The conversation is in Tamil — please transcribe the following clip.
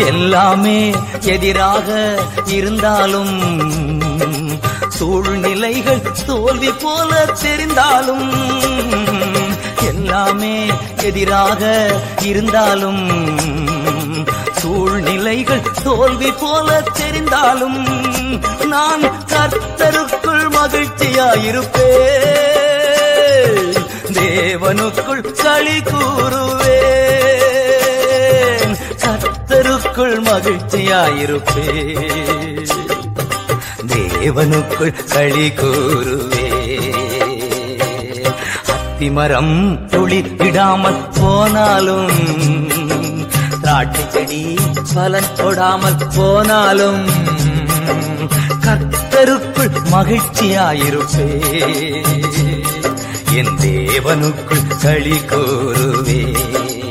எல்லாமே எதிராக இருந்தாலும் சூழ்நிலைகள் தோல்வி போல தெரிந்தாலும் எல்லாமே எதிராக இருந்தாலும் சூழ்நிலைகள் தோல்வி போல தெரிந்தாலும் நான் கர்த்தருக்குள் மகிழ்ச்சியாயிருப்பேன் தேவனுக்குள் களி கூறுவேன் கர்த்தருக்குள் மகிழ்ச்சியாயிருப்பேன் தேவனுக்குள் களி கூறுவேன் அத்திமரம் துளிர் விடாமல் போனாலும் திராட்சை செடி பலன் கொடாமல் போனாலும் கர்த்தருக்குள் மகிழ்ச்சியாயிருப்பேன் என் தேவனுக்குள் களி கூறுவேன்